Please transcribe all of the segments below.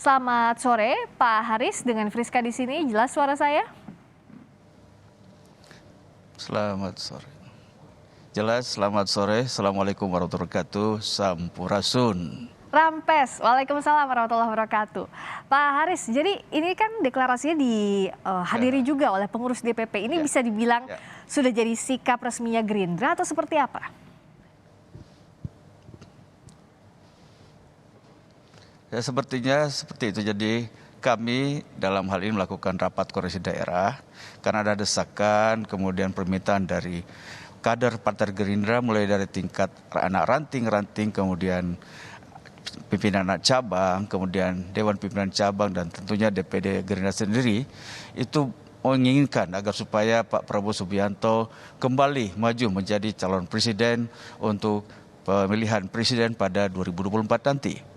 Selamat sore, Pak Haris dengan Friska di sini. Jelas suara saya? Selamat sore. Jelas, selamat sore. Assalamualaikum warahmatullahi wabarakatuh. Sampurasun. Rampes, Waalaikumsalam warahmatullahi wabarakatuh. Pak Haris, jadi ini kan deklarasinya dihadiri juga oleh pengurus DPP. Ini bisa dibilang sudah jadi sikap resminya Gerindra atau seperti apa? Ya, sepertinya seperti itu. Jadi kami dalam hal ini melakukan rapat koordinasi daerah karena ada desakan, kemudian permintaan dari kader Partai Gerindra mulai dari tingkat anak ranting, kemudian pimpinan anak cabang, kemudian Dewan Pimpinan Cabang, dan tentunya DPD Gerindra sendiri itu menginginkan agar supaya Pak Prabowo Subianto kembali maju menjadi calon presiden untuk pemilihan presiden pada 2024 nanti.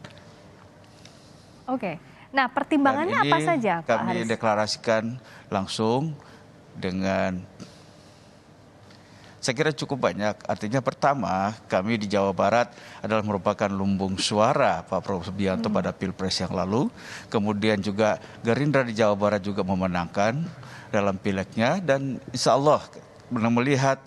Oke, nah pertimbangannya apa saja Pak Haris? Kami deklarasikan langsung dengan, saya kira cukup banyak. Artinya pertama, kami di Jawa Barat adalah merupakan lumbung suara Pak Prabowo Subianto pada Pilpres yang lalu. Kemudian juga Gerindra di Jawa Barat juga memenangkan dalam pileknya. Dan insya Allah melihat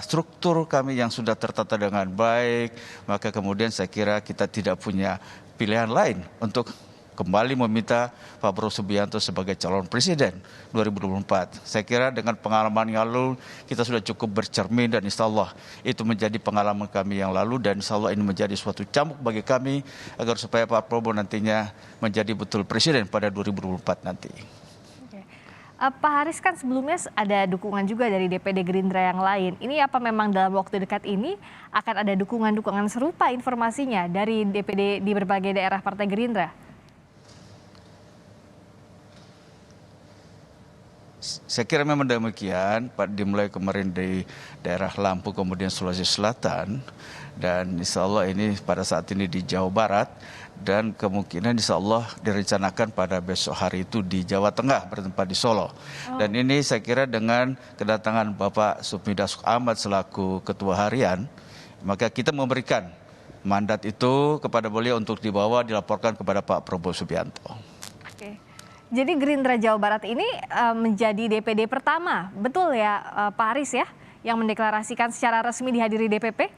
struktur kami yang sudah tertata dengan baik, maka kemudian saya kira kita tidak punya pilihan lain untuk kembali meminta Pak Prabowo Subianto sebagai calon presiden 2024. Saya kira dengan pengalaman yang lalu kita sudah cukup bercermin, dan insya Allah itu menjadi pengalaman kami yang lalu, dan insya Allah ini menjadi suatu cambuk bagi kami agar supaya Pak Prabowo nantinya menjadi betul presiden pada 2024 nanti. Pak Haris, kan sebelumnya ada dukungan juga dari DPD Gerindra yang lain. Ini apa memang dalam waktu dekat ini akan ada dukungan-dukungan serupa informasinya dari DPD di berbagai daerah Partai Gerindra? Saya kira memang demikian, Pak, dimulai kemarin di daerah Lampung, kemudian Sulawesi Selatan, dan insya Allah ini pada saat ini di Jawa Barat, dan kemungkinan insya Allah direncanakan pada besok hari itu di Jawa Tengah bertempat di Solo. Dan ini saya kira dengan kedatangan Bapak Supmi Dasko Ahmad selaku Ketua Harian, maka kita memberikan mandat itu kepada beliau untuk dibawa dilaporkan kepada Pak Prabowo Subianto. Jadi Gerindra Jawa Barat ini menjadi DPD pertama, betul ya Pak Haris ya, yang mendeklarasikan secara resmi dihadiri DPP?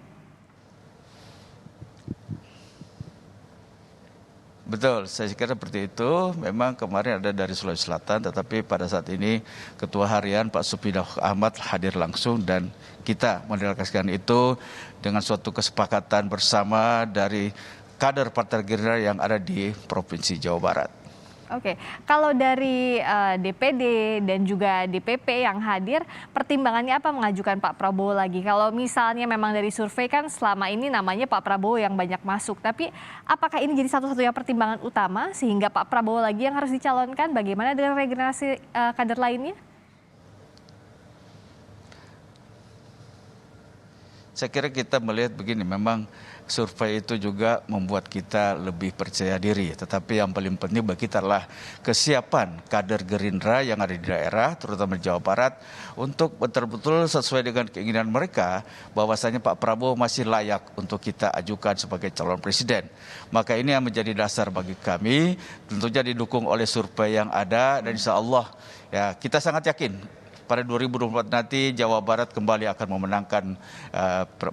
Betul, saya kira seperti itu. Memang kemarin ada dari Sulawesi Selatan, tetapi pada saat ini Ketua Harian Pak Supmi Dasko Ahmad hadir langsung, dan kita mendeklarasikan itu dengan suatu kesepakatan bersama dari kader Partai Gerindra yang ada di Provinsi Jawa Barat. Oke, kalau dari DPD dan juga DPP yang hadir, pertimbangannya apa mengajukan Pak Prabowo lagi? Kalau misalnya memang dari survei kan selama ini namanya Pak Prabowo yang banyak masuk, tapi apakah ini jadi satu-satunya pertimbangan utama sehingga Pak Prabowo lagi yang harus dicalonkan? Bagaimana dengan regenerasi kader lainnya? Saya kira kita melihat begini, memang survei itu juga membuat kita lebih percaya diri. Tetapi yang paling penting bagi kita adalah kesiapan kader Gerindra yang ada di daerah, terutama di Jawa Barat, untuk betul-betul sesuai dengan keinginan mereka, bahwasanya Pak Prabowo masih layak untuk kita ajukan sebagai calon presiden. Maka ini yang menjadi dasar bagi kami, tentunya didukung oleh survei yang ada, dan insya Allah ya kita sangat yakin pada 2024 nanti Jawa Barat kembali akan memenangkan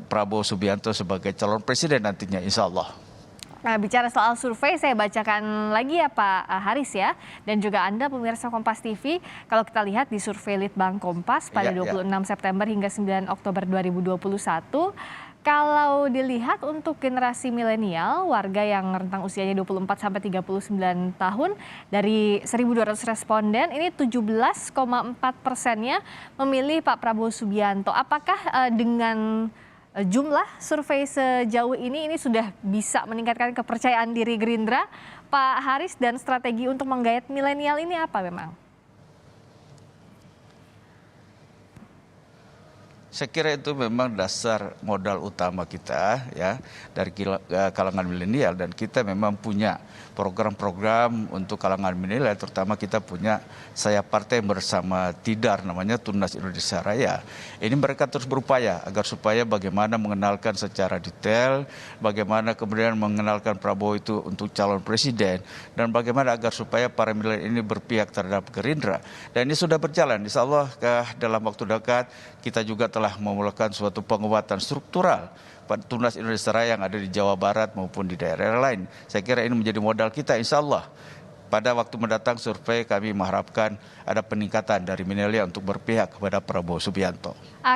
Prabowo Subianto sebagai calon presiden nantinya, insya Allah. Nah, bicara soal survei, saya bacakan lagi ya Pak Haris ya, dan juga Anda pemirsa Kompas TV. Kalau kita lihat di survei Litbang Kompas pada 26 September hingga 9 Oktober 2021, kalau dilihat untuk generasi milenial, warga yang rentang usianya 24 sampai 39 tahun, dari 1.200 responden, ini 17,4%-nya memilih Pak Prabowo Subianto. Apakah dengan jumlah survei sejauh ini sudah bisa meningkatkan kepercayaan diri Gerindra, Pak Haris, dan strategi untuk menggayat milenial ini apa memang? Saya kira itu memang dasar modal utama kita ya dari kalangan milenial, dan kita memang punya program-program untuk kalangan milenial, terutama kita punya Saya Partai bersama Tidar namanya Tunas Indonesia Raya. Ini mereka terus berupaya agar supaya bagaimana mengenalkan secara detail, bagaimana kemudian mengenalkan Prabowo itu untuk calon presiden, dan bagaimana agar supaya para milenial ini berpihak terhadap Gerindra. Dan ini sudah berjalan, insya Allah dalam waktu dekat kita juga telah memulakan suatu penguatan struktural Tunas Indonesia Raya yang ada di Jawa Barat maupun di daerah lain. Saya kira ini menjadi modal kita, insya Allah. Pada waktu mendatang survei kami mengharapkan ada peningkatan dari milenial untuk berpihak kepada Prabowo Subianto.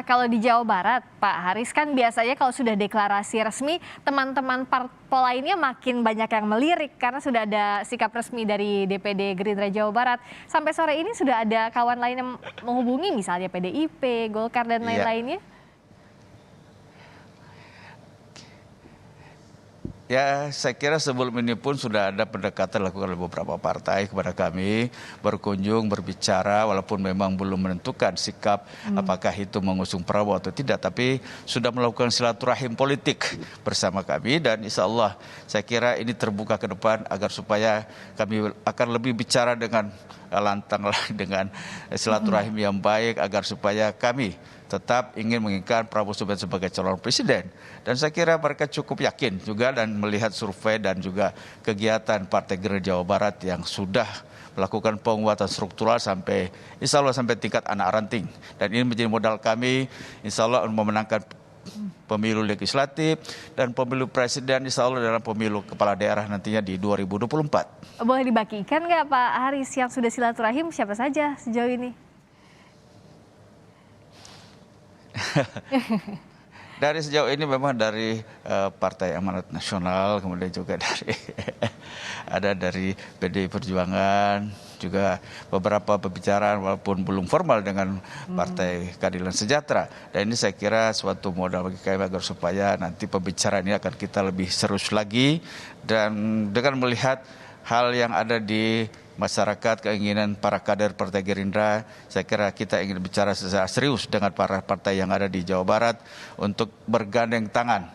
Kalau di Jawa Barat, Pak Haris, kan biasanya kalau sudah deklarasi resmi, teman-teman parpol lainnya makin banyak yang melirik karena sudah ada sikap resmi dari DPD Gerindra Jawa Barat. Sampai sore ini sudah ada kawan lain yang menghubungi, misalnya PDIP, Golkar, dan lain-lainnya? Ya, saya kira sebelum ini pun sudah ada pendekatan dilakukan oleh beberapa partai kepada kami, berkunjung, berbicara, walaupun memang belum menentukan sikap apakah itu mengusung Prabowo atau tidak, tapi sudah melakukan silaturahim politik bersama kami, dan insya Allah saya kira ini terbuka ke depan agar supaya kami akan lebih bicara dengan lantang dengan silaturahim yang baik agar supaya kami tetap ingin menginginkan Prabowo Subianto sebagai calon presiden. Dan saya kira mereka cukup yakin juga dan melihat survei dan juga kegiatan Partai Gerindra Jawa Barat yang sudah melakukan penguatan struktural sampai insya Allah sampai tingkat anak ranting. Dan ini menjadi modal kami insya Allah memenangkan pemilu legislatif dan pemilu presiden insya Allah dalam pemilu kepala daerah nantinya di 2024. Boleh dibagikan nggak Pak Haris yang sudah silaturahim siapa saja sejauh ini? Dari sejauh ini memang dari Partai Amanat Nasional, kemudian juga dari ada dari PDI Perjuangan, juga beberapa pembicaraan walaupun belum formal dengan Partai Keadilan Sejahtera. Dan ini saya kira suatu modal bagi kami agar supaya nanti pembicaraan ini akan kita lebih serius lagi, dan dengan melihat hal yang ada di masyarakat, keinginan para kader Partai Gerindra, saya kira kita ingin bicara secara serius dengan para partai yang ada di Jawa Barat untuk bergandeng tangan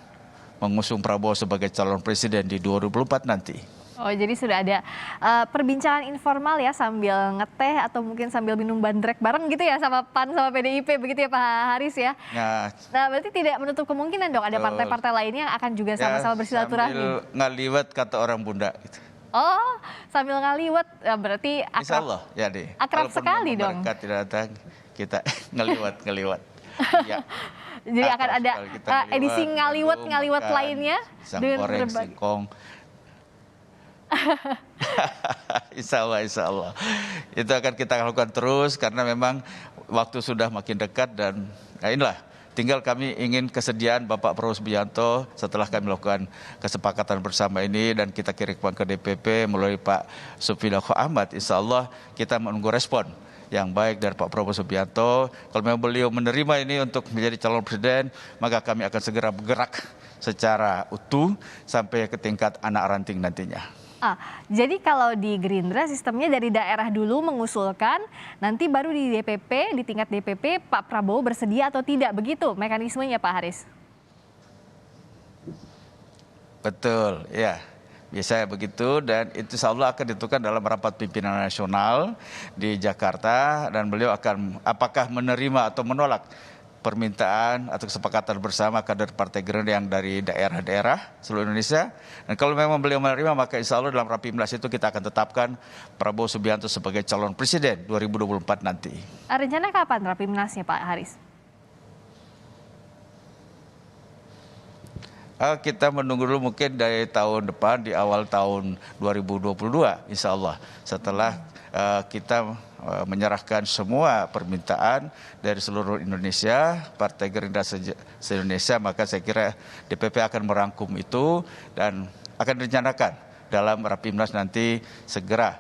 mengusung Prabowo sebagai calon presiden di 2024 nanti. Oh, jadi sudah ada perbincangan informal ya sambil ngeteh atau mungkin sambil minum bandrek bareng gitu ya sama PAN sama PDIP begitu ya Pak Haris ya? Nah, berarti tidak menutup kemungkinan dong ada partai-partai lainnya yang akan juga sama-sama bersilaturahmi. Sambil ngaliwat kata orang Bunda gitu. Oh, sambil ngaliwat berarti akrab. Insya Allah, ya deh. Akrab sekali dong. Mereka tidak datang, kita ngaliwat. Ya. Jadi akan ada edisi ngaliwat lainnya dengan goreng, singkong. Insya Allah. Itu akan kita lakukan terus karena memang waktu sudah makin dekat, dan inilah. Tinggal kami ingin kesediaan Bapak Prabowo Subianto setelah kami melakukan kesepakatan bersama ini dan kita kirimkan ke DPP melalui Pak Supinako Ahmad. Insya Allah kita menunggu respon yang baik dari Pak Prabowo Subianto. Kalau memang beliau menerima ini untuk menjadi calon presiden, maka kami akan segera bergerak secara utuh sampai ke tingkat anak ranting nantinya. Jadi kalau di Gerindra sistemnya dari daerah dulu mengusulkan, nanti baru di DPP, di tingkat DPP Pak Prabowo bersedia atau tidak, begitu mekanismenya Pak Haris? Betul, ya. Biasanya begitu, dan itu insya Allah akan ditentukan dalam rapat pimpinan nasional di Jakarta, dan beliau akan apakah menerima atau menolak permintaan atau kesepakatan bersama kader Partai Gerindra yang dari daerah-daerah seluruh Indonesia. Dan kalau memang beliau menerima, maka insya Allah dalam Rapimnas itu kita akan tetapkan Prabowo Subianto sebagai calon presiden 2024 nanti. Rencana kapan Rapimnasnya Pak Haris? Kita menunggu dulu mungkin dari tahun depan, di awal tahun 2022 insya Allah. Setelah kita menyerahkan semua permintaan dari seluruh Indonesia, Partai Gerindra se-Indonesia, maka saya kira DPP akan merangkum itu dan akan direncanakan dalam Rapimnas nanti segera.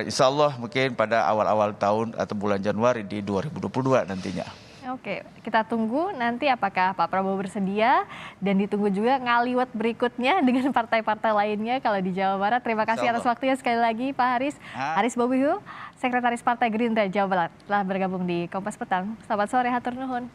Insya Allah mungkin pada awal-awal tahun atau bulan Januari di 2022 nantinya. Oke, kita tunggu nanti apakah Pak Prabowo bersedia, dan ditunggu juga ngaliwat berikutnya dengan partai-partai lainnya kalau di Jawa Barat. Terima kasih atas waktunya sekali lagi Pak Haris. Haris Bobihu, Sekretaris Partai Gerindra Jawa Barat, telah bergabung di Kompas Petang. Selamat sore, hatur nuhun.